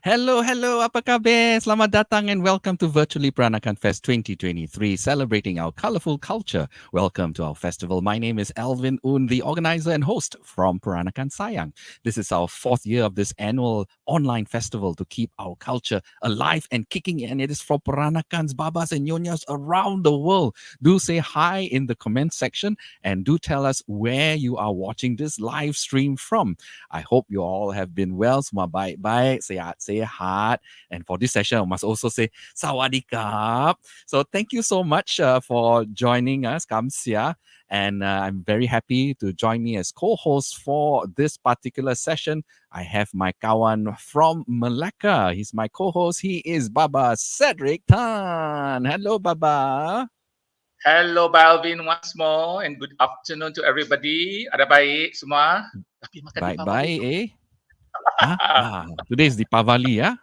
Hello, apa khabar? Selamat datang and welcome to Virtually Peranakan Fest 2023, celebrating our colorful culture. Welcome to our festival. My name is Alvin Un, the organizer and host from Peranakan Sayang. This is our fourth year of this annual online festival to keep our culture alive and kicking, and it is for Peranakans, Babas and Nyonyas around the world. Do say hi in the comment section and do tell us where you are watching this live stream from. I hope you all have been well. Semua baik-baik, sehat. And for this session, I must also say Sawadee-kap. So thank you so much for joining us, Kamsia. And I'm very happy to join me as co-host for this particular session. I have my kawan from Malacca. He's my co-host. He is Baba Cedric Tan. Hello, Baba. Hello, Balvin, once more, and good afternoon to everybody. Ada baik semua? Tapi makan di Pavali Baik-baik, tu. Today is Deepavali, ya?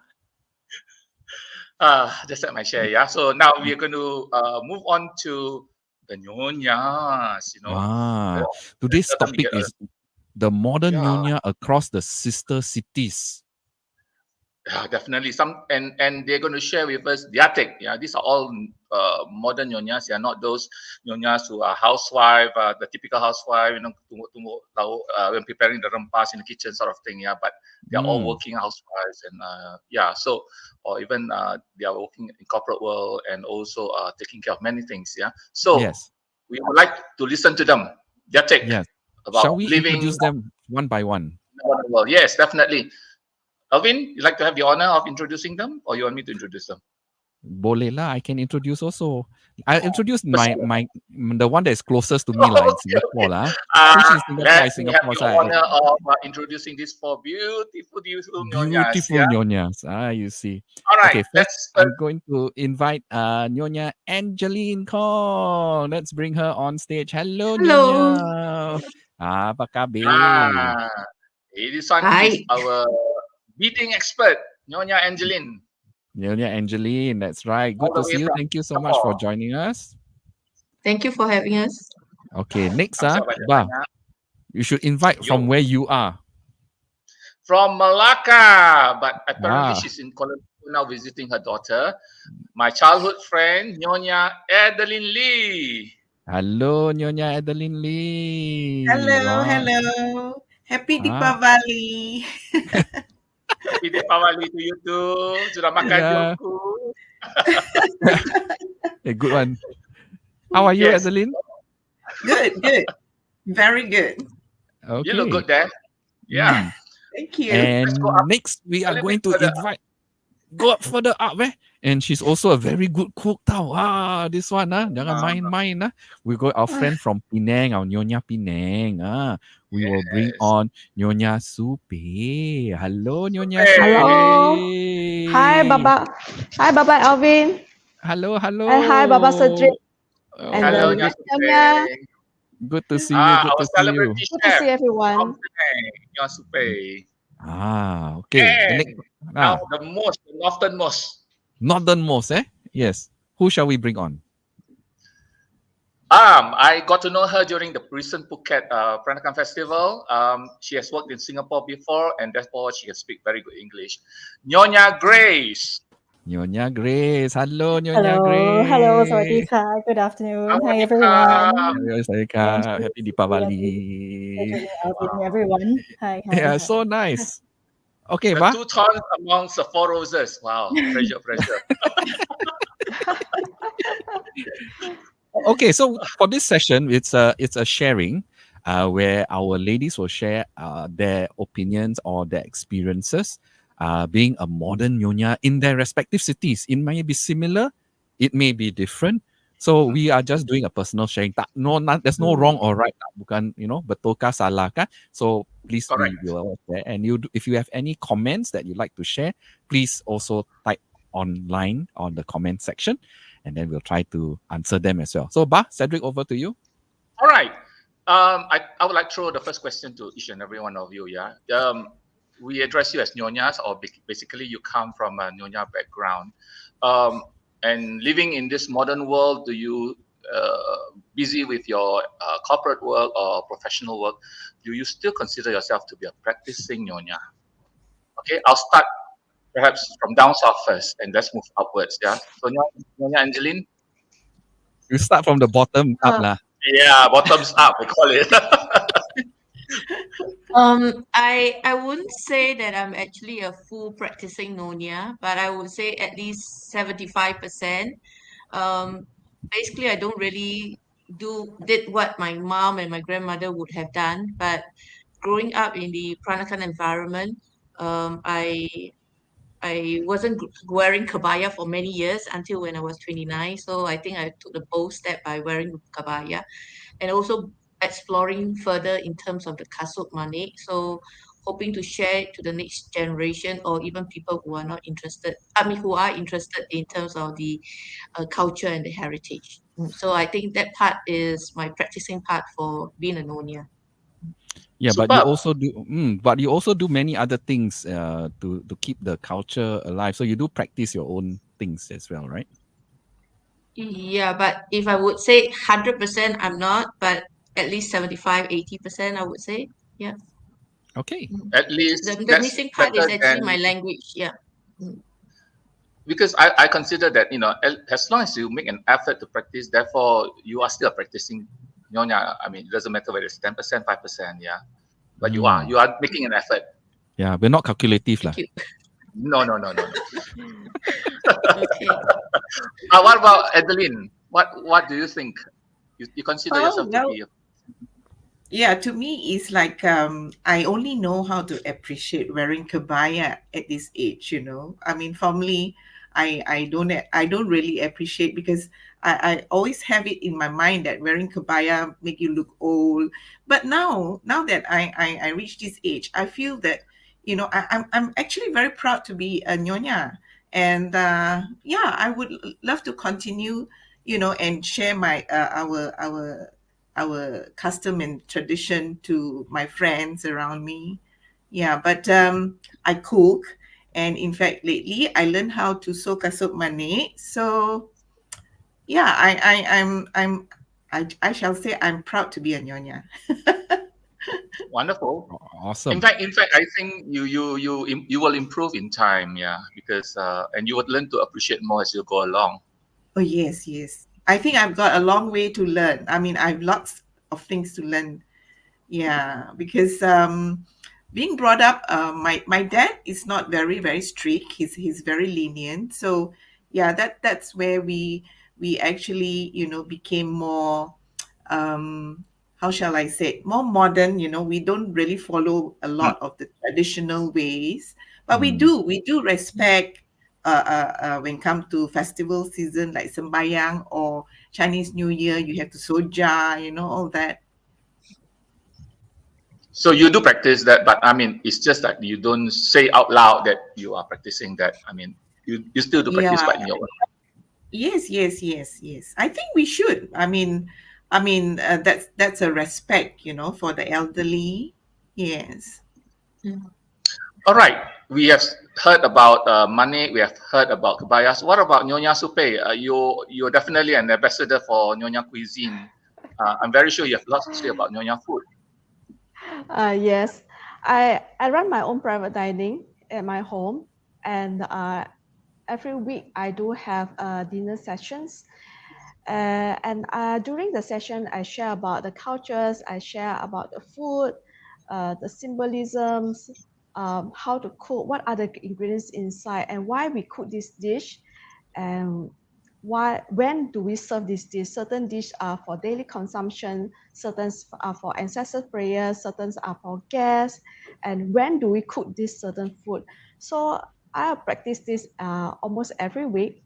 Just like my share, yeah. So now we are going to move on to the Nyonyas, Today's Let me topic get is the modern Yeah. Nyonya across the sister cities. Definitely and they're going to share with us their take. Yeah, these are all modern nyonyas. They are not those nyonyas who are housewife, the typical housewife, tunggu tahu when preparing the rempas in the kitchen sort of thing. Yeah, but they are all working housewives and so or even they are working in corporate world and also taking care of many things. Yeah, so Yes. we would like to listen to them, their take Yes. about Shall we living introduce them one by one? in the modern world. Yes, definitely. Alvin, you'd like to have the honor of introducing them, or you want me to introduce them? Boleh lah, I can introduce also. I'll introduce Personal. the one that is closest to me lah in Singapore lah. Since in Singapore, Let me have the honor of introducing these four beautiful nyonyas. Beautiful Yeah? nyonyas. You see. All right, Okay, first I'm going to invite Nyonya Angeline Kong. Let's bring her on stage. Hello. Nyonya. Apa khabar? This one is our beating expert, Nyonya Angeline. Nyonya Angeline, that's right. Good to see you. Thank you so much for joining us. Thank you for having us. Okay, next, you should invite from where you are. From Malacca, but apparently she's in Kuala Lumpur now visiting her daughter. My childhood friend, Nyonya Adeline Lee. Hello, Nyonya Adeline Lee. Hello. Happy Deepavali. Happy Deepavali to you too. Sudah makan jomku. A good one. How are you, Adeline? Good. Very good. Okay. You look good there. Yeah. Thank you. And next, we are going to invite. Go up further up, and she's also a very good cook tau. This one, jangan main-main. We got our friend from Penang, our Nyonya Penang. We will bring on Nyonya Supe. Hello, Nyonya Supe. Hello. Hi, Baba. Hi, Baba Alvin. Hello. And hi, Baba Cedric. And hello, Nyonya. Good to see you. Good to see you. Good to see everyone. Nyonya Supe. Okay. Now the northernmost, Yes. Who shall we bring on? I got to know her during the recent Phuket Peranakan Festival. She has worked in Singapore before, and therefore she can speak very good English. Nyonya Grace. Nyonya Grace. Hello, Nyonya Grace. Hello, Sawadee-kap. Good afternoon. Hi, everyone. Happy Deepavali. Everyone. Hi. Yeah, so nice. Okay, the two thorns amongst the four roses. Wow, pressure. Okay, so for this session, it's a sharing where our ladies will share their opinions or their experiences being a modern nyonya in their respective cities. It may be similar, it may be different. So we are just doing a personal sharing. There's no wrong or right. Bukan, betul kah salah kah. So please be aware. And if you have any comments that you'd like to share, please also type online on the comment section, and then we'll try to answer them as well. So Cedric, over to you. All right. I would like to throw the first question to each and every one of you. Yeah. We address you as nyonyas, or basically you come from a nyonya background. And living in this modern world, do you busy with your corporate work or professional work, do you still consider yourself to be a practicing nyonya? Okay, I'll start perhaps from down south first, and let's move upwards. Yeah. So Nyonya Angeline. You start from the bottom up Uh, lah. Yeah, bottoms up, we call it. I wouldn't say that I'm actually a full practicing Nyonya, but I would say at least 75%. Um, Basically, I don't really did what my mom and my grandmother would have done, but growing up in the Peranakan environment, I wasn't wearing kabaya for many years until when I was 29. So I think I took the bold step by wearing kabaya and also exploring further in terms of the kasut manik. So hoping to share it to the next generation or even people who are not interested, who are interested in terms of the culture and the heritage. So I think that part is my practicing part for being a Nonya. Yeah, Superb. but you also do many other things to keep the culture alive. So you do practice your own things as well, right? Yeah, but if I would say 100%, I'm not, but at least 75, 80%, I would say. Yeah. Okay. At least The that's missing part is better actually my than, language. Yeah. Mm. because I consider that, as long as you make an effort to practice, therefore you are still practicing Nyonya. I mean, it doesn't matter whether it's 10%, 5%, yeah. But you are making an effort. Yeah, we're not calculative lah. Thank you. No. Okay. What about Adeline? What do you think? You consider yourself to Well, be yeah, to me, it's like I only know how to appreciate wearing kebaya at this age. I mean, formally, I don't really appreciate because I always have it in my mind that wearing kebaya make you look old. But now that I reach this age, I feel that I'm actually very proud to be a nyonya, and yeah, I would love to continue, and share my our custom and tradition to my friends around me. Yeah, but I cook, and in fact, lately I learned how to sew kasut manik. So yeah, I shall say I'm proud to be a nyonya. wonderful. Awesome. In fact, I think you will improve in time, yeah, because and you would learn to appreciate more as you go along. Oh yes, yes. I think I've got a long way to learn. I mean, I've lots of things to learn. Yeah, because being brought up, my dad is not very strict. He's very lenient. So yeah, that's where we actually became more how shall I say it, more modern. We don't really follow a Hmm. lot of the traditional ways, but we Mm. do respect. When come to festival season like Sembayang or Chinese New Year, you have to soja, all that. So you do practice that, but I mean, it's just that you don't say out loud that you are practicing that. I mean, you still do practice, Yeah. but in your own. Yes. I think we should. That's a respect, for the elderly. Yes. All right. We have heard about money. We have heard about kebayas. What about Nyonya Supe? You're definitely an ambassador for Nyonya cuisine. I'm very sure you have lots to say about Nyonya food. Yes, I run my own private dining at my home, and every week I do have dinner sessions. And during the session, I share about the cultures, I share about the food, the symbolisms, how to cook, what are the ingredients inside, and why we cook this dish, and when do we serve this dish. Certain dishes are for daily consumption, certain are for ancestor prayers, certain are for guests, and when do we cook this certain food. So I practice this almost every week,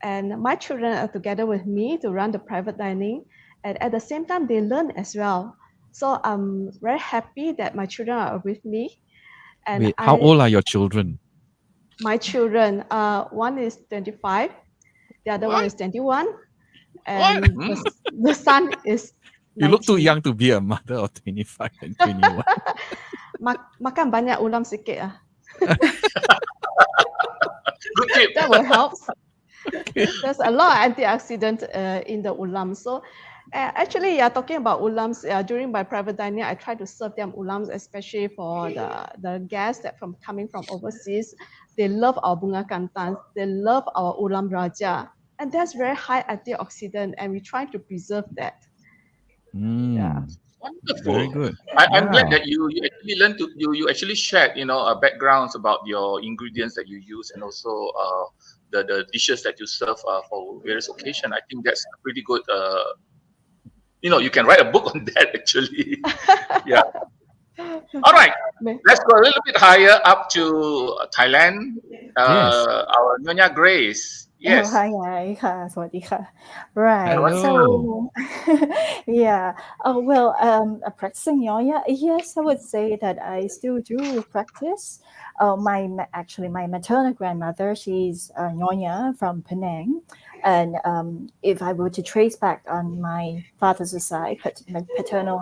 and my children are together with me to run the private dining, and at the same time they learn as well. So I'm very happy that my children are with me. And Wait, how old are your children? my children, one is 25, the other one is 21, and the son is 19. You look too young to be a mother of 25 and 21. Makan banyak ulam sikit ah. Good tip. That will help. There's a lot of antioxidant in the ulam. So actually, talking about ulams, during my private dining, I try to serve them ulams, especially for the guests that coming from overseas. They love our bunga kantans. They love our ulam raja. And that's very high antioxidant, and we try to preserve that. Yeah. Wonderful. Very good. I'm glad Yeah. that you actually learned to you actually shared backgrounds about your ingredients that you use, and also the dishes that you serve for various occasions. I think that's a pretty good. You can write a book on that actually. Yeah. All right. Let's go a little bit higher up to Thailand. Yes. Our Nyonya Grace. Oh, Yes. hi, hi, สวัสดีค่ะ. Right. Hello. So, yeah. Well, practicing Nyonya, yes, I would say that I still do practice. Actually, my maternal grandmother, she's Nyonya from Penang. And if I were to trace back on my father's side, my paternal,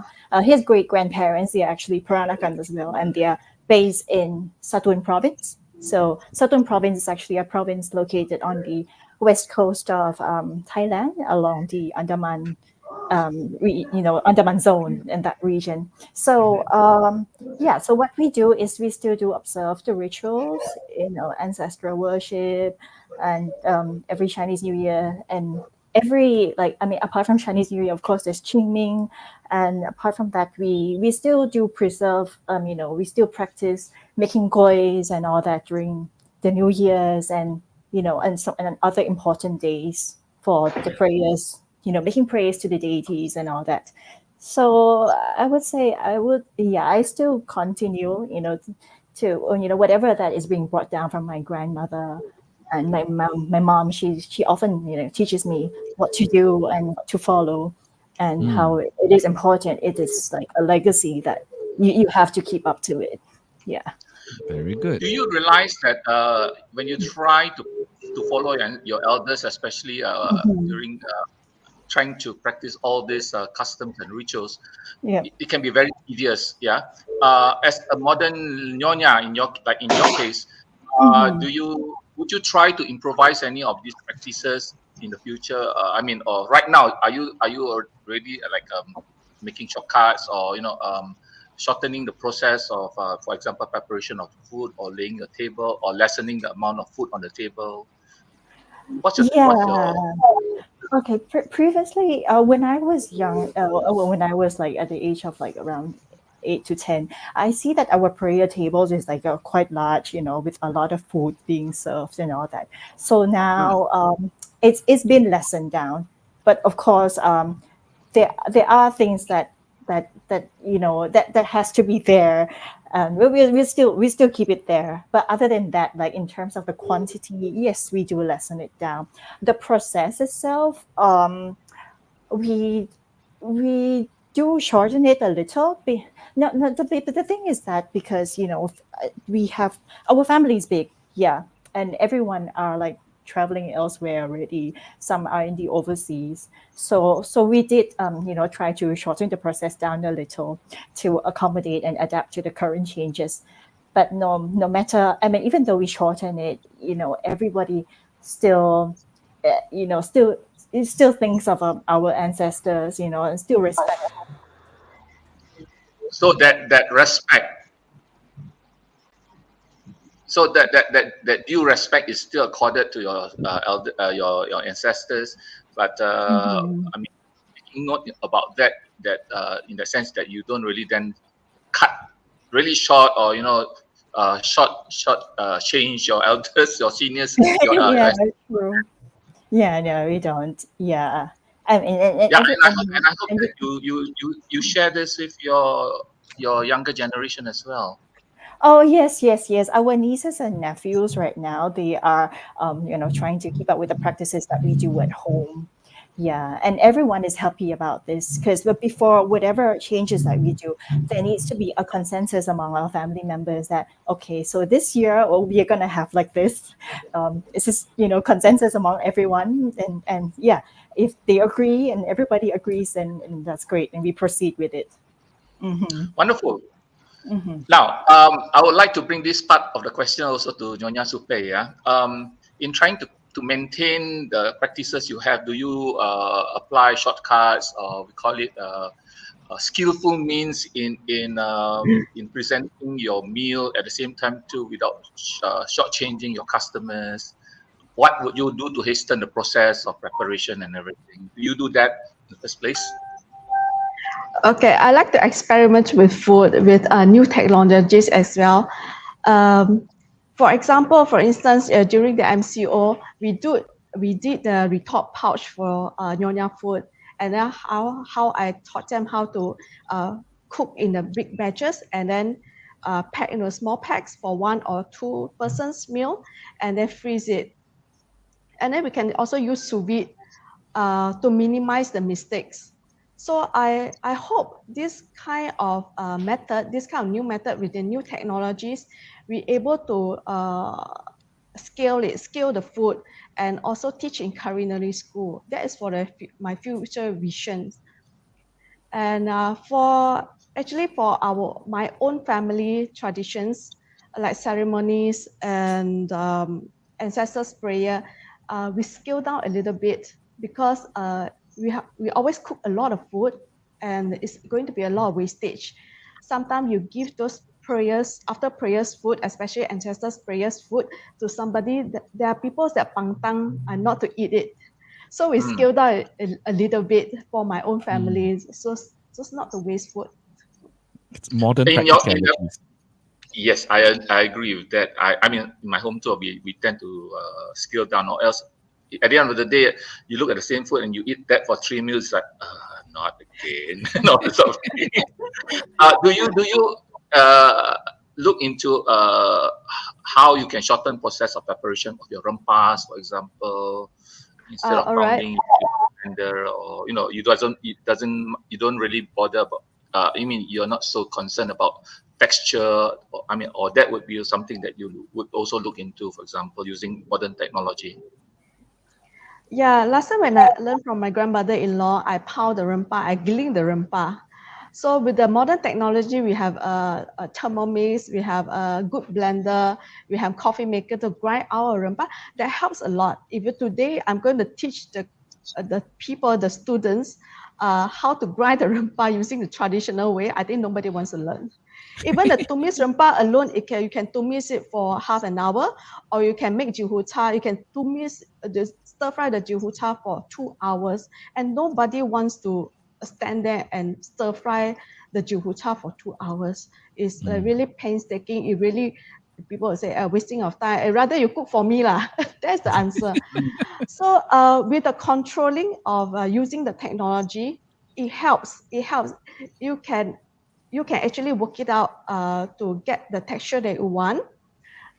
his great grandparents, they are actually Peranakan as well, and they are based in Satun province. So Satun province is actually a province located on the west coast of Thailand, along the Andaman, Andaman zone in that region. So yeah, so what we do is we still do observe the rituals, ancestral worship, and every Chinese New Year, and apart from Chinese New Year, of course, there's Qingming, and apart from that, we still do preserve, we still practice making gois and all that during the New Year's, and and other important days for the prayers, making prayers to the deities and all that. So I would say I still continue, to whatever that is being brought down from my grandmother. And my mom, she often teaches me what to do and what to follow, and how it is important. It is like a legacy that you have to keep up to it. Yeah. Very good. Do you realize that when you try to follow your elders, especially during trying to practice all these customs and rituals, it can be very tedious. Yeah. As a modern nyonya, in your case, would you try to improvise any of these practices in the future? Or right now, are you already making shortcuts, or shortening the process of, for example, preparation of food, or laying a table, or lessening the amount of food on the table? What's your Okay. Previously, when I was young, when I was like at the age of like around 8 to 10, I see that our prayer tables is like quite large, with a lot of food being served and all that. So now it's been lessened down, but of course there are things that has to be there, and we still keep it there. But other than that, like in terms of the quantity, yes, we do lessen it down. The process itself, we do shorten it a little bit. No, the thing is that because we have, our family is big, and everyone are like traveling elsewhere already. Some are in the overseas, so we did try to shorten the process down a little to accommodate and adapt to the current changes. But no matter, even though we shorten it, everybody still still thinks of our ancestors, and still respect. So that respect, so that due respect is still accorded to your your ancestors, but making note about that in the sense that you don't really then cut really short, or change your elders, your seniors. True. Yeah, no, we don't. Yeah. And I hope that you share this with your younger generation as well. Oh, yes. Our nieces and nephews right now, they are trying to keep up with the practices that we do at home. Yeah, and everyone is happy about this, because before whatever changes that we do, there needs to be a consensus among our family members that, okay, so this year we are gonna have like this. It's just consensus among everyone, and yeah, if they agree and everybody agrees, then that's great, and we proceed with it. Wonderful. Now, I would like to bring this part of the question also to Nyonya Supe. In trying to maintain the practices you have, do you apply shortcuts, or we call it skillful means in presenting your meal at the same time too, without shortchanging your customers? What would you do to hasten the process of preparation and everything? Do you do that in the first place? Okay, I like to experiment with food with new technologies as well. For example, for instance, during the MCO, we did the retort pouch for Nyonya food, and then how I taught them how to cook in the big batches and then pack in a small packs for 1 or 2 persons meal, and then freeze it. And then we can also use sous vide to minimize the mistakes. So I hope this kind of method, this kind of new method with the new technologies, we able to scale the food, and also teach in culinary school. That is for my future visions. And for my own family traditions, like ceremonies and ancestors prayer, we scale down a little bit because we always cook a lot of food, and it's going to be a lot of wastage. Sometimes you give those prayers, after prayers food, especially ancestors prayers food, to somebody. There are people that pantang and not to eat it. So we scaled down a little bit for my own family, so just not to waste food. It's modern In your, practicalities. yes, I agree with that. I mean, in my home too, we tend to scale down, or else at the end of the day, you look at the same food and you eat that for 3 meals. It's like, not again, not sort of thing. Do you look into how you can shorten process of preparation of your rempas, for example, instead of All right. pounding blender, or you don't really bother about. I mean, you're not so concerned about texture. Or that would be something that you would also look into, for example, using modern technology. Yeah, last time when I learned from my grandmother-in-law, I pound the rempa, I giling the rempa. So with the modern technology, we have a Thermomix, we have a good blender, we have coffee maker to grind our rempa. That helps a lot. Today I'm going to teach the people, the students, how to grind the rempa using the traditional way, I think nobody wants to learn. Even the tumis rempa alone, you can tumis it for half an hour, or you can make jihu cha. You can tumis stir fry the jihu cha for 2 hours, and nobody wants to stand there and stir fry the jihu cha for 2 hours. It's really painstaking. It really, people will say, wasting of time. Rather you cook for me lah. That's the answer. So with the controlling of using the technology, it helps. You can actually work it out to get the texture that you want.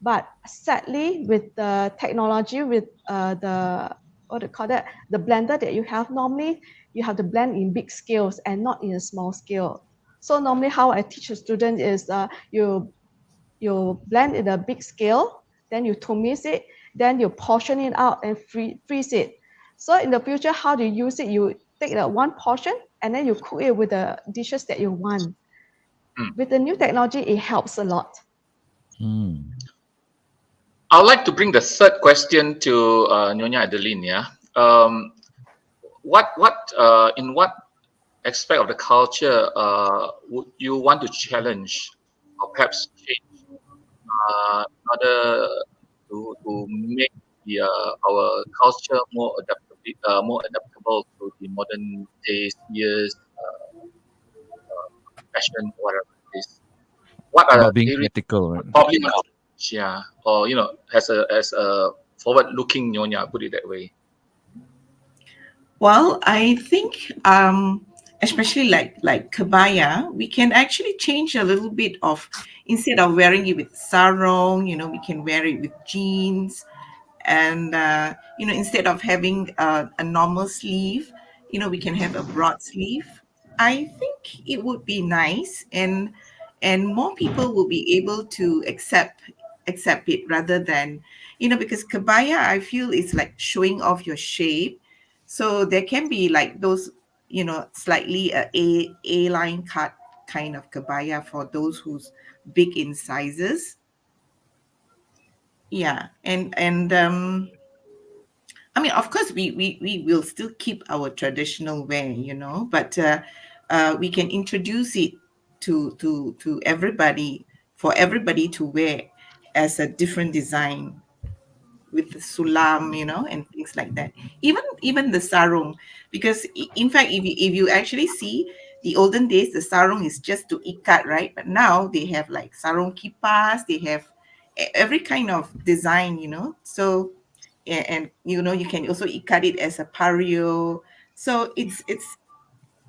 But sadly, with the technology, with the blender that you have, normally you have to blend in big scales and not in a small scale. So normally how I teach a student is you blend in a big scale, then you tumis it, then you portion it out and freeze it. So in the future, how do you use it? You take that one portion and then you cook it with the dishes that you want. With the new technology, it helps a lot. I would like to bring the third question to Nyonya Adeline. Yeah, in what aspect of the culture would you want to challenge or perhaps change in order to make our culture more adaptable to the modern days, years, fashion, whatever it is? What are About being the areas ethical, right? probably not, yeah, or as a forward-looking Nyonya, put it that way. Well, I think especially like kebaya, we can actually change a little bit of, instead of wearing it with sarong, we can wear it with jeans, and instead of having a normal sleeve, we can have a broad sleeve. I think it would be nice, and more people will be able to accept it, rather than, because kebaya, I feel, is like showing off your shape. So there can be like those, slightly a line cut kind of kebaya for those who's big in sizes. Yeah, and I mean, of course, we will still keep our traditional wear, but we can introduce it to everybody, for everybody to wear as a different design with the sulam, and things like that. Even the sarong, because in fact, if you actually see the olden days, the sarong is just to ikat, right? But now they have like sarong kipas, they have every kind of design, So and you can also ikat it as a pario. So it's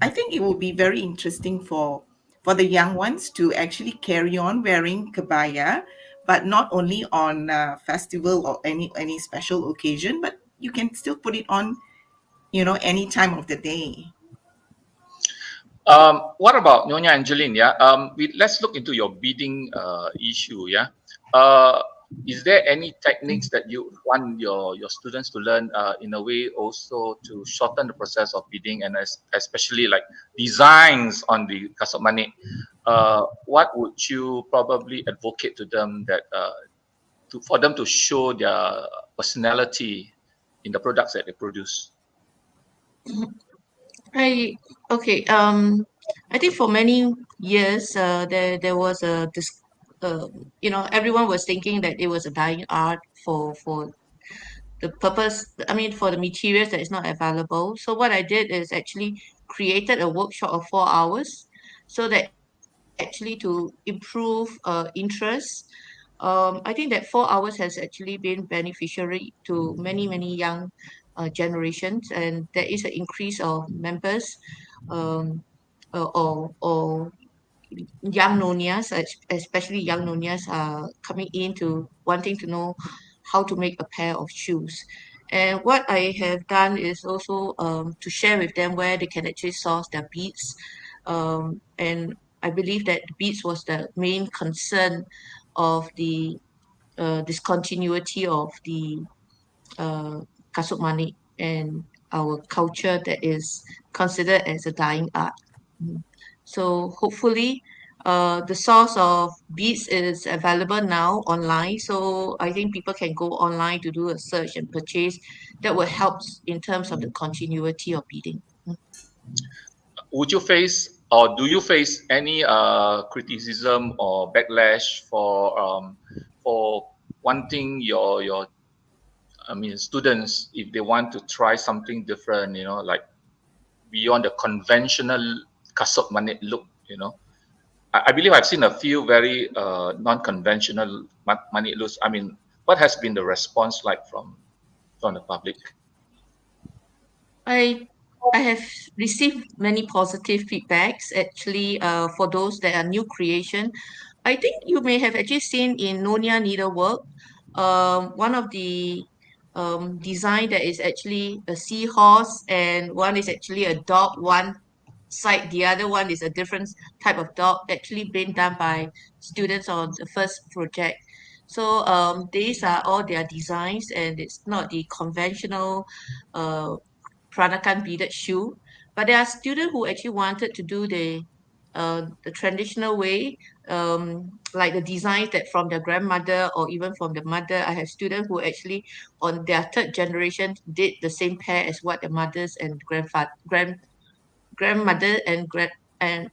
I think it will be very interesting for the young ones to actually carry on wearing kebaya, but not only on festival or any special occasion, but you can still put it on, any time of the day. What about Nyonya Angeline? Yeah, let's look into your beading issue. Yeah, uh, is there any techniques that you want your students to learn in a way also to shorten the process of beading, and especially like designs on the kasut manik? What would you probably advocate to them that for them to show their personality in the products that they produce? Okay. I think for many years, there was everyone was thinking that it was a dying art for the purpose. I mean, for the materials that is not available. So what I did is actually created a workshop of 4 hours, so that actually to improve interest. I think that 4 hours has actually been beneficiary to many young generations, and there is an increase of members, um, or young nonias, especially young nonias, are coming in to wanting to know how to make a pair of shoes. And what I have done is also to share with them where they can actually source their beads. And I believe that beads was the main concern of the discontinuity of the uh, kasut manik and our culture that is considered as a dying art. Mm. So hopefully, the source of beads is available now online. So I think people can go online to do a search and purchase. That will help in terms of the continuity of beading. Would you face or do you face any criticism or backlash for wanting your students, if they want to try something different, like beyond the conventional kasut manik look, I believe I've seen a few very non-conventional manik looks. I mean, what has been the response like from the public? I I have received many positive feedbacks actually for those that are new creation. I think you may have actually seen in Nonia needlework, one of the design that is actually a seahorse, and one is actually a dog. One side, the other one is a different type of dog, actually been done by students on the first project. So these are all their designs, and it's not the conventional uh, Peranakan beaded shoe. But there are students who actually wanted to do the traditional way, like the designs that from their grandmother or even from the mother. I have students who actually on their third generation did the same pair as what their mothers and grandmother and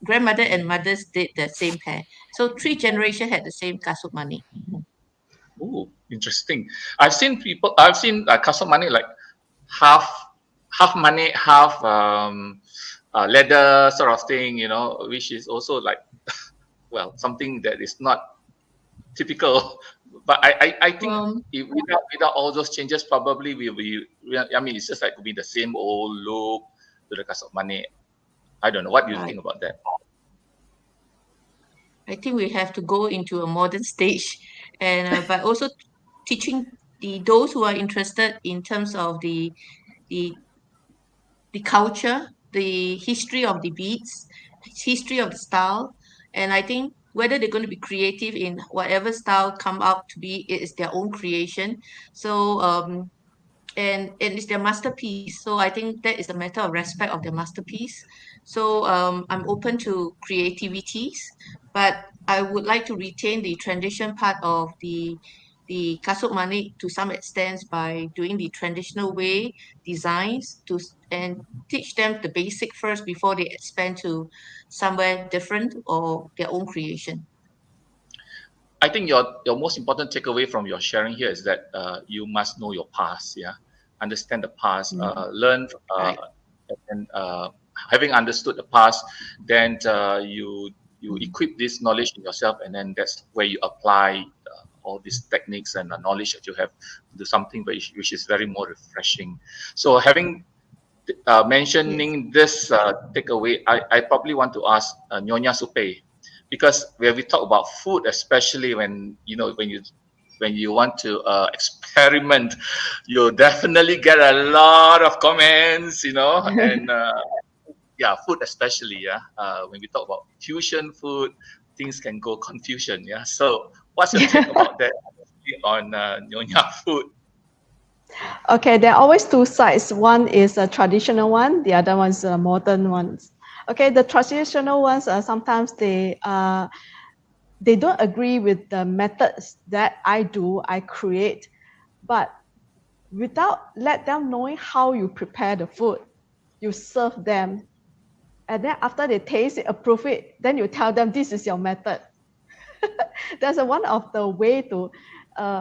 grandmother and mothers did the same pair. So three generations had the same kasut money. Oh, interesting. I've seen kasut manik like half manik, half leather sort of thing, which is also like, well, something that is not typical. But I think if without all those changes, probably I mean, it's just like to be the same old look to the kasut manik. I don't know. What do you Right. think about that? I think we have to go into a modern stage, and but also teaching those who are interested in terms of the the culture, the history of the beats, history of the style, and I think whether they're going to be creative in whatever style come out to be, it is their own creation. So and it's their masterpiece. So I think that is a matter of respect of their masterpiece. So I'm open to creativities, but I would like to retain the tradition part of the the kasut manik to some extent by doing the traditional way designs and teach them the basic first before they expand to somewhere different or their own creation. I think your most important takeaway from your sharing here is that you must know your past, yeah, understand the past, learn, Right. and having understood the past, then you equip this knowledge in yourself, and then that's where you apply all these techniques and the knowledge that you have to do something which is very more refreshing. So having mentioning this takeaway, I probably want to ask Nyonya Supe, because when we talk about food, especially when you want to experiment, you definitely get a lot of comments, and yeah, food especially, yeah. When we talk about fusion food, things can go confusion, yeah. So what's your take about that on Nyonya food? Okay, there are always two sides. One is a traditional one, the other one is a modern one. Okay, the traditional ones sometimes they don't agree with the methods that I create, but without let them knowing how you prepare the food, you serve them, and then after they taste it, approve it, then you tell them this is your method. That's one of the way to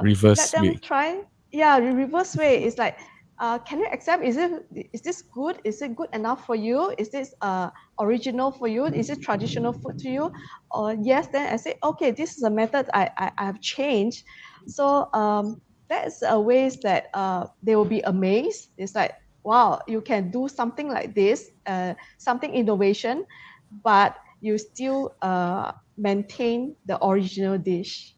Reverse let them way. try. Yeah, the reverse way is like, can you accept? Is this good? Is it good enough for you? Is this original for you? Is it traditional food to you? Or yes, then I say, okay, this is a method I have changed. So that's a ways that they will be amazed. It's like, wow, you can do something like this, something innovation, but you still maintain the original dish.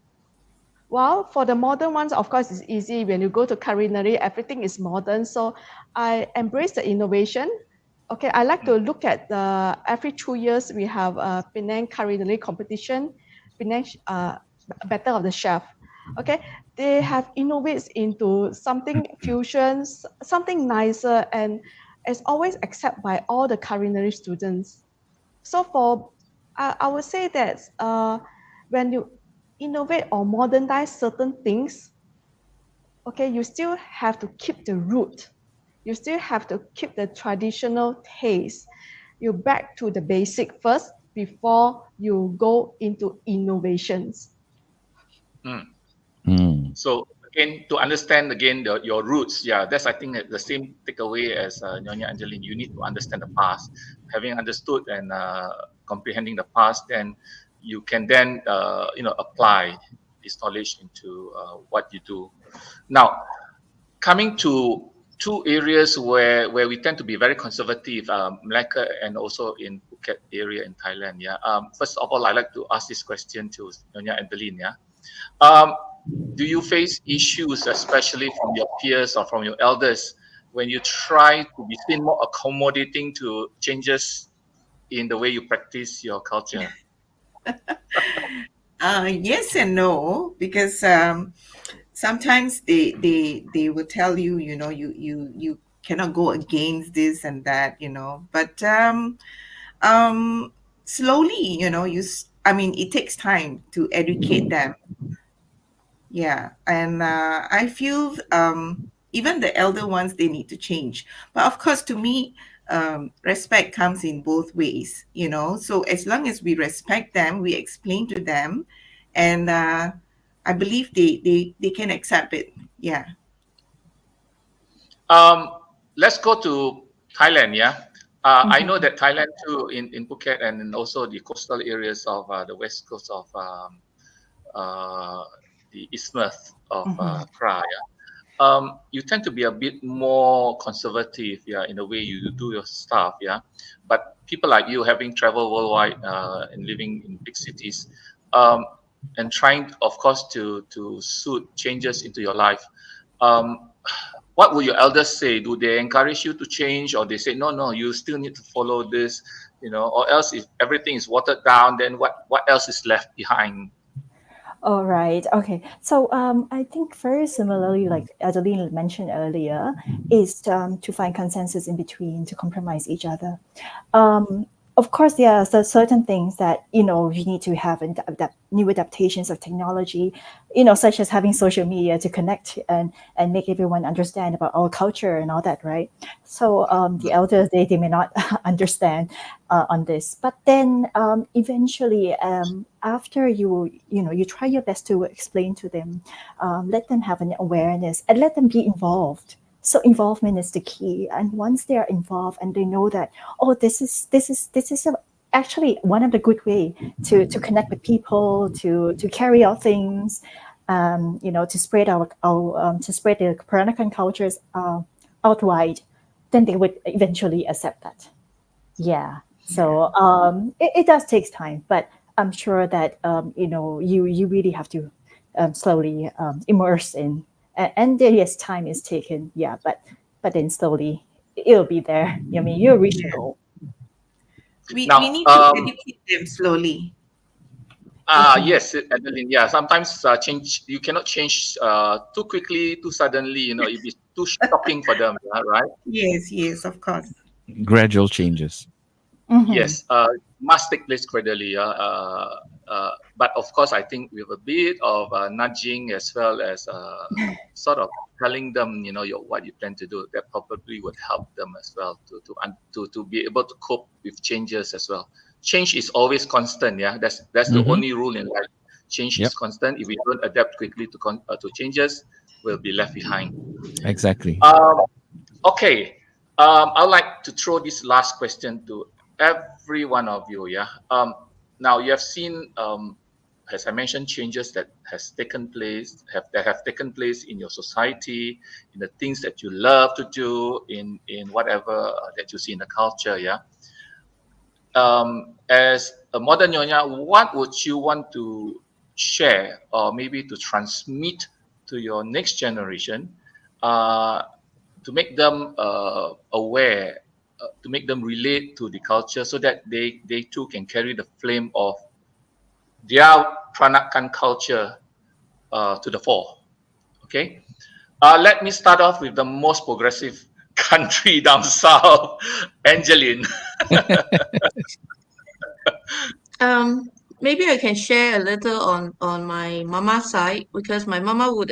Well, for the modern ones, of course, it's easy. When you go to culinary, everything is modern. So I embrace the innovation. Okay, I like to look at every 2 years, we have a Penang culinary competition, Penang Battle of the Chef. Okay, they have innovates into something fusions, something nicer, and it's always accepted by all the culinary students. So I would say that when you innovate or modernize certain things, okay, you still have to keep the root. You still have to keep the traditional taste. You back to the basic first before you go into innovations. So again, to understand again your roots, yeah, that's I think the same takeaway as Nyonya Angeline. You need to understand the past. Having understood and comprehending the past, then you can then apply this knowledge into what you do. Now, coming to two areas where we tend to be very conservative, Malacca and also in Phuket area in Thailand. Yeah. First of all, I like to ask this question to Nyonya Adeline. Yeah. Do you face issues, especially from your peers or from your elders, when you try to be seen more accommodating to changes in the way you practice your culture? Yes and no, because sometimes they will tell you, you cannot go against this and that, but slowly, it takes time to educate them. Yeah, and I feel even the elder ones, they need to change. But of course, to me, respect comes in both ways, So as long as we respect them, we explain to them, and I believe they can accept it. Yeah. Let's go to Thailand. Yeah. I know that Thailand too, in Phuket and also the coastal areas of the west coast of the isthmus of Kra. Yeah. You tend to be a bit more conservative, yeah, in the way you do your stuff, yeah. But people like you, having traveled worldwide and living in big cities, and trying, of course, to suit changes into your life, what would your elders say? Do they encourage you to change, or they say, no, you still need to follow this, or else if everything is watered down, then what else is left behind? All right. Okay. So I think very similarly, like Adeline mentioned earlier, is to find consensus in between to compromise each other. of course, there are certain things that you need to have new adaptations of technology, such as having social media to connect and make everyone understand about our culture and all that, right? So the elders, they may not understand on this, but then eventually, after you try your best to explain to them, let them have an awareness and let them be involved. So involvement is the key, and once they are involved and they know that, oh, this is actually one of the good way to connect with people, to carry out things, to spread to spread the Peranakan cultures outright, then they would eventually accept that. Yeah. So it does take time, but I'm sure that you really have to slowly immerse in, and yes, time is taken. Yeah, but then slowly it'll be there. I mean, you'll reach the Yeah. goal. We Now, need to educate them slowly. yes, Adeline. Yeah, sometimes change you cannot change too quickly, too suddenly. It'd be too shocking for them, right? Yes, of course. Gradual changes. Mhm. Yes, must take place gradually. But of course, I think with a bit of nudging as well as sort of telling them, what you plan to do, that probably would help them as well to be able to cope with changes as well. Change is always constant. Yeah, that's the Mhm. only rule in life. Change Yep. is constant. If we don't adapt quickly to changes, we'll be left behind. Exactly. Okay. I'd like to throw this last question to every one of you. Yeah. Now you have seen, as I mentioned, changes that have taken place in your society, in the things that you love to do, in whatever that you see in the culture. Yeah. As a modern nyonya, what would you want to share or maybe to transmit to your next generation? To make them aware, to make them relate to the culture, so that they too can carry the flame of their Peranakan culture to the fore. Okay, let me start off with the most progressive country down south, Angeline. Maybe I can share a little on my mama side, because my mama would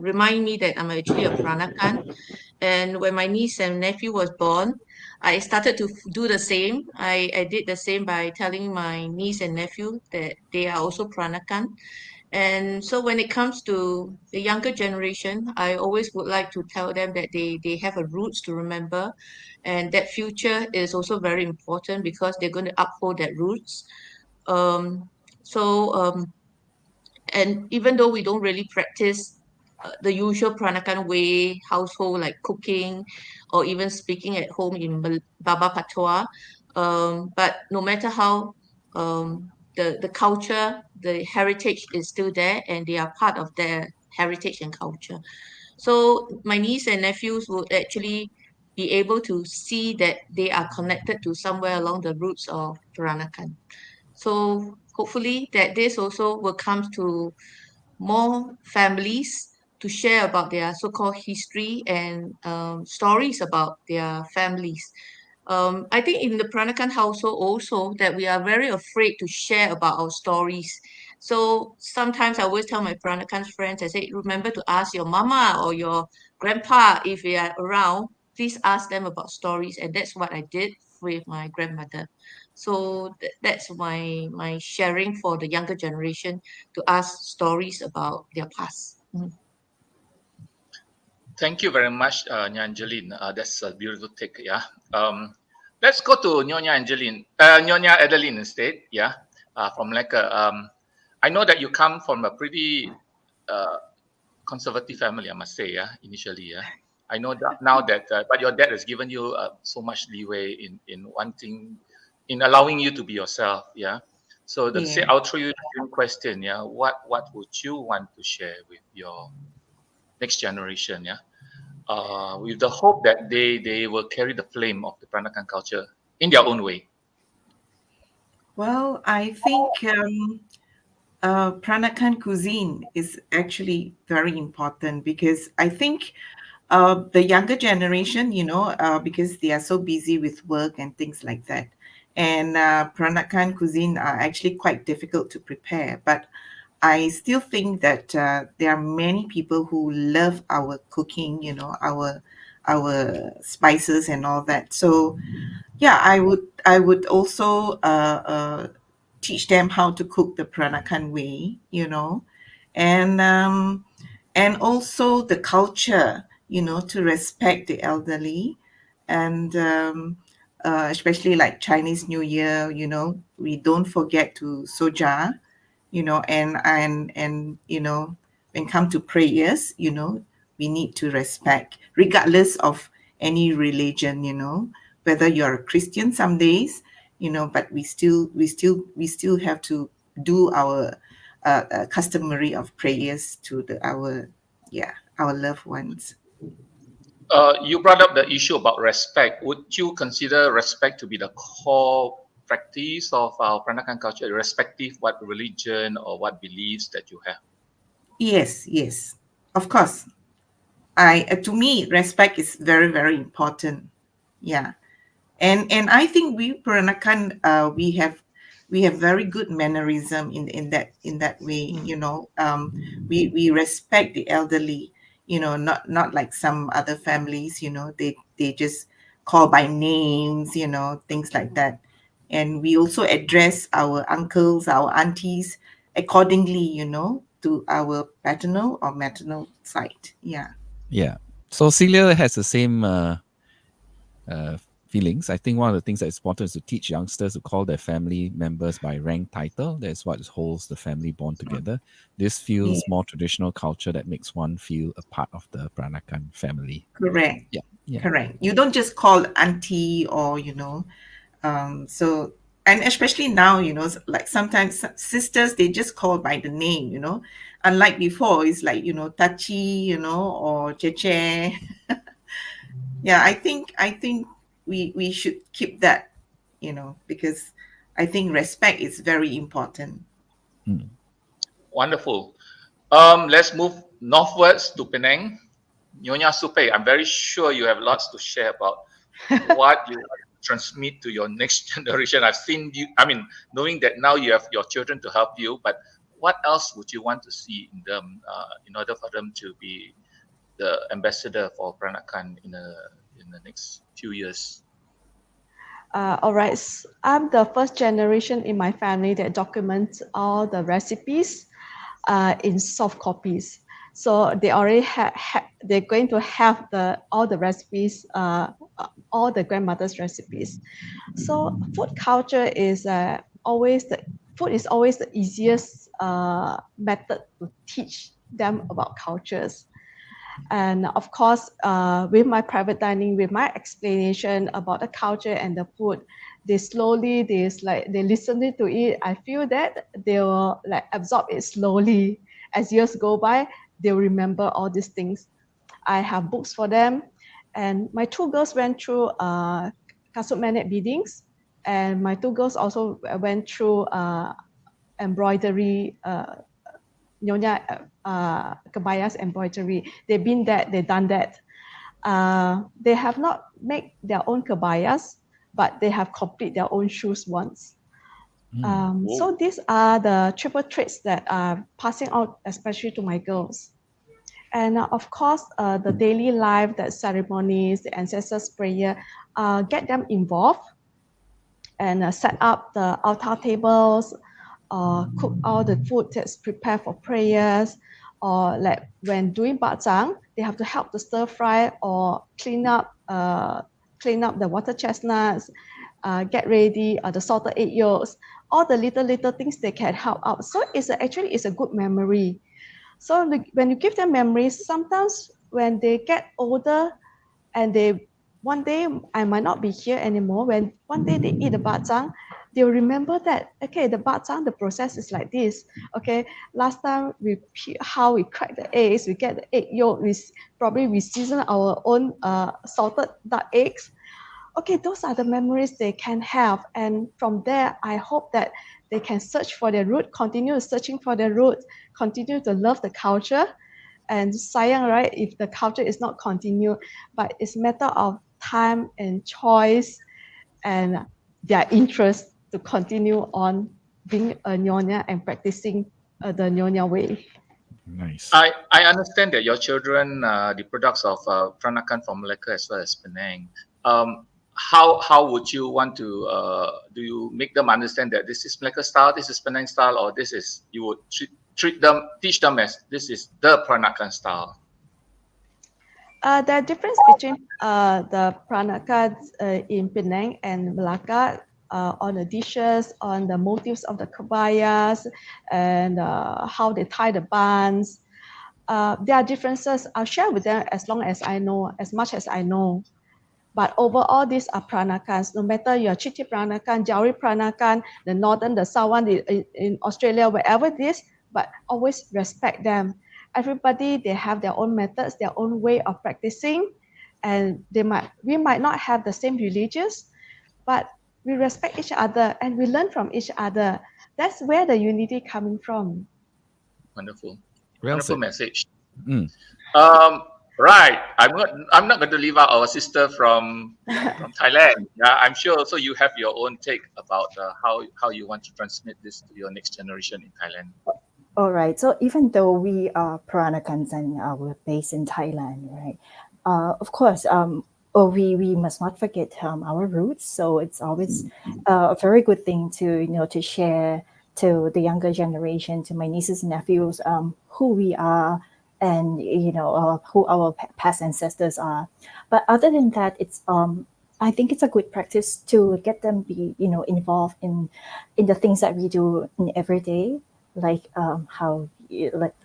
remind me that I'm actually a Peranakan. And when my niece and nephew was born, I started to do the same. I did the same by telling my niece and nephew that they are also Peranakan. And so when it comes to the younger generation, I always would like to tell them that they have a roots to remember, and that future is also very important because they're going to uphold that roots. Um, so and even though we don't really practice the usual Peranakan way, household like cooking or even speaking at home in Baba Patois, but no matter how, the culture, the heritage is still there, and they are part of their heritage and culture. So my niece and nephews will actually be able to see that they are connected to somewhere along the roots of Peranakan. So hopefully that this also will come to more families to share about their so-called history and stories about their families. I think in the Peranakan household also that we are very afraid to share about our stories. So sometimes I always tell my Peranakan friends, I say, remember to ask your mama or your grandpa if they are around. Please ask them about stories, and that's what I did with my grandmother. So that's my sharing for the younger generation, to ask stories about their past. Thank you very much, Angeline. That's a beautiful take. Yeah. Let's go to Nyonya Adeline instead. Yeah. From Malacca. I know that you come from a pretty uh, conservative family, I must say. Yeah. Initially. Yeah. I know that now that, but your dad has given you so much leeway in wanting, in allowing you to be yourself. Yeah. So let's say Yeah. I'll throw you the same question. Yeah. What would you want to share with your next generation? Yeah, with the hope that they will carry the flame of the Peranakan culture in their own way. Well, I think Peranakan cuisine is actually very important because I think The younger generation, because they are so busy with work and things like that. And Peranakan cuisine are actually quite difficult to prepare. But I still think that there are many people who love our cooking, our spices and all that. So yeah, I would also teach them how to cook the Peranakan way, and also the culture, to respect the elderly, and especially like Chinese New Year, we don't forget to soja, and when come to prayers, we need to respect, regardless of any religion, whether you're a Christian some days, but we still have to do our customary of prayers to our loved ones. You brought up the issue about respect. Would you consider respect to be the core practice of our Peranakan culture, irrespective what religion or what beliefs that you have? Yes, of course. To me, respect is very, very important. Yeah. And I think we Peranakan, we have very good mannerism in that way. We respect the elderly. Not like some other families. They just call by names. Things like that. And we also address our uncles, our aunties accordingly. To our paternal or maternal side. Yeah. Yeah. So Celia has the same feelings. I think one of the things that's important is to teach youngsters to call their family members by rank title. That's what holds the family bond together. This Yeah. feels more traditional culture that makes one feel a part of the Peranakan family. Correct. Yeah. Correct. You don't just call auntie or, so, and especially now, like sometimes sisters, they just call by the name, unlike before, it's like, Tachi, or Cheche. Yeah, I think we should keep that, because I think respect is very important. Mm. Wonderful. Let's move northwards to Penang. Nyonya Supe, I'm very sure you have lots to share about what you transmit to your next generation. I've seen you, knowing that now you have your children to help you, but what else would you want to see in them in order for them to be the ambassador for Peranakan in the next few years? All right, I'm the first generation in my family that documents all the recipes in soft copies. So they already they're going to have all the recipes, all the grandmother's recipes. So food culture is always the easiest method to teach them about cultures. And of course, with my private dining, with my explanation about the culture and the food, they listen to it. I feel that they will like absorb it slowly. As years go by, they'll remember all these things. I have books for them, and my two girls went through kasut manet beadings, and my two girls also went through embroidery. Nyonya kebayas embroidery. They've been that, they've done that. They have not made their own kebayas, but they have complete their own shoes once. So these are the triple traits that are passing out, especially to my girls. And of course, the daily life, the ceremonies, the ancestors' prayer, get them involved and set up the altar tables, cook all the food that's prepared for prayers, or like when doing batzang, they have to help to stir fry or clean up the water chestnuts, get ready the salted egg yolks, all the little things they can help out. So actually it's a good memory. So when you give them memories, sometimes when they get older and one day I might not be here anymore, when one day they eat the batzang, they'll remember that, okay, the batzang, the process is like this. Okay, last time how we crack the eggs, we get the egg yolk, we season our own salted duck eggs. Okay, those are the memories they can have. And from there, I hope that they can search for their root, continue searching for their roots, continue to love the culture, and Sayang, right? If the culture is not continued, but it's matter of time and choice and their interest to continue on being a Nyonya and practicing the Nyonya way. Nice. I understand that your children, the products of Peranakan from Malacca as well as Penang. How would you want to do you make them understand that this is Malacca style, this is Penang style, or this is you would teach them as this is the Peranakan style? The difference between the Peranakan in Penang and Malacca on the dishes, on the motifs of the kabayas, and how they tie the buns. There are differences. I'll share with them as long as I know, as much as I know. But overall, these are Peranakans. No matter you're Chiti Peranakan, Jawi Peranakan, the northern, the southern, in Australia, wherever it is, but always respect them. Everybody, they have their own methods, their own way of practicing, and we might not have the same religions, but we respect each other and we learn from each other. That's where the unity coming from. Wonderful, Well wonderful said. message. Mm. Right, I'm not going to leave out our sister from Thailand. Yeah, I'm sure also you have your own take about how you want to transmit this to your next generation in Thailand. All right. So even though we are Peranakans and we're based in Thailand, right? Of course, we must not forget our roots. So it's always a very good thing to to share to the younger generation, to my nieces and nephews, who we are and who our past ancestors are. But other than that, it's I think it's a good practice to get them be involved in the things that we do in every day. Like how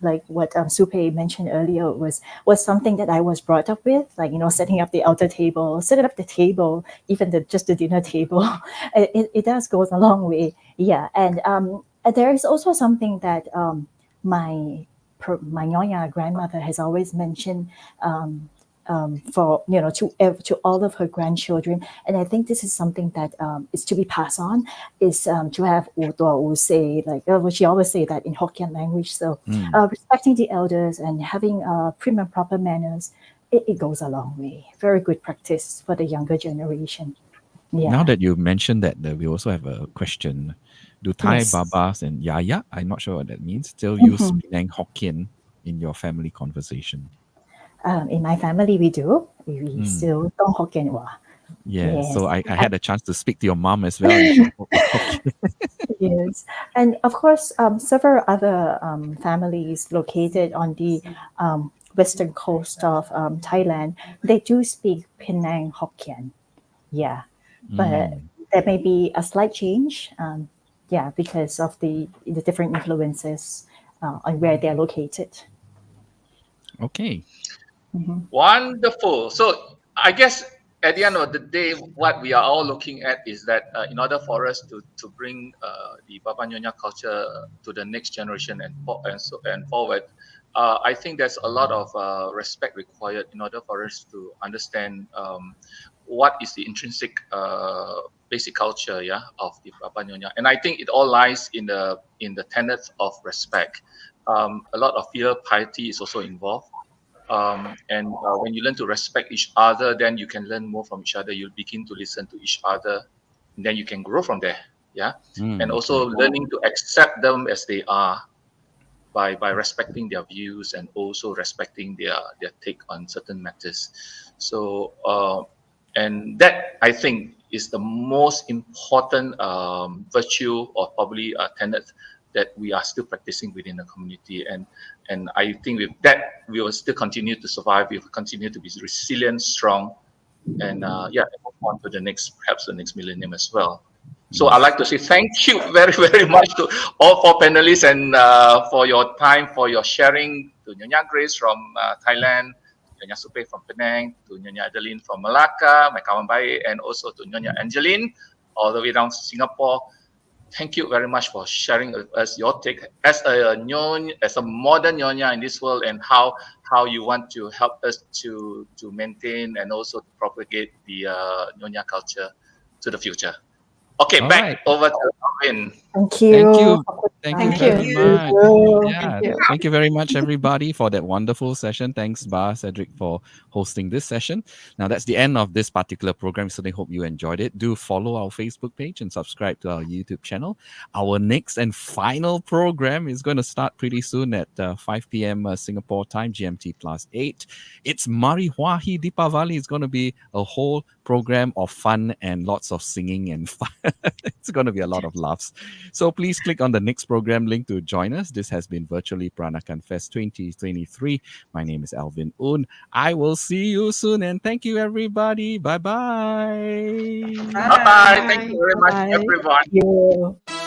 like what Supe mentioned earlier was something that I was brought up with, like setting up the outer table, setting up the table, even just the dinner table. It does goes a long way, yeah. And there is also something that my Nyonya grandmother has always mentioned. For to all of her grandchildren, and I think this is something that is to be passed on, is to have say, like she always say that in Hokkien language. So respecting the elders and having prim and proper manners, it goes a long way. Very good practice for the younger generation. Yeah. Now that you mentioned that, we also have a question. Do Thai Yes. Babas and Yaya, I'm not sure what that means, still use Penang Hokkien in your family conversation? In my family, we do. We still don't Hokkien. Yeah, Yes. so I had a chance to speak to your mom as well. And she spoke Hokkien. Yes, and of course, several other families located on the western coast of Thailand, they do speak Penang Hokkien. Yeah, but there may be a slight change. Yeah, because of the different influences on where they're located. Okay. Wonderful. So I guess at the end of the day, what we are all looking at is that in order for us to bring the Baba Nyonya culture to the next generation and forward, I think there's a lot of respect required in order for us to understand what is the intrinsic basic culture, of the Baba Nyonya. And I think it all lies in the tenets of respect. A lot of filial piety is also involved. And when you learn to respect each other, then you can learn more from each other. You'll begin to listen to each other, and then you can grow from there. Yeah, and also learning to accept them as they are by respecting their views and also respecting their take on certain matters. So, and that I think is the most important virtue or probably a tenet that we are still practicing within the community, and I think with that we will still continue to survive. We will continue to be resilient, strong, and move on to perhaps the next millennium as well. So I'd like to say thank you very, very much to all four panelists and for your time, for your sharing, to Nyonya Grace from Thailand, Nyonya Supe from Penang, to Nyonya Adeline from Malacca, my kawan baik, and also to Nyonya Angeline all the way down to Singapore. Thank you very much for sharing with us your take as a modern Nyonya in this world, and how you want to help us to maintain and also to propagate the Nyonya culture to the future. Okay, All back right. over to Alvin. Thank Thank you. you. ขอบคุณ Thank you Thank มาก very you. much. you. Yeah. Thank you. Thank you very much, everybody, for that wonderful session. Thanks, Ba, Cedric, for hosting this session. Now, that's the end of this particular program. Certainly hope you enjoyed it. Do follow our Facebook page and subscribe to our YouTube channel. Our next and final program is going to start pretty soon at 5 p.m. Singapore time, GMT +8. It's Mari Hwahi Dipavali. It's going to be a whole program of fun and lots of singing and fun. It's going to be a lot of laughs. So please click on the next program link to join us. This has been Virtually Peranakan Fest 2023. My name is Alvin Un. I will see you soon and thank you, everybody. Bye-bye. Bye bye. Thank you very much, Bye. everyone. You.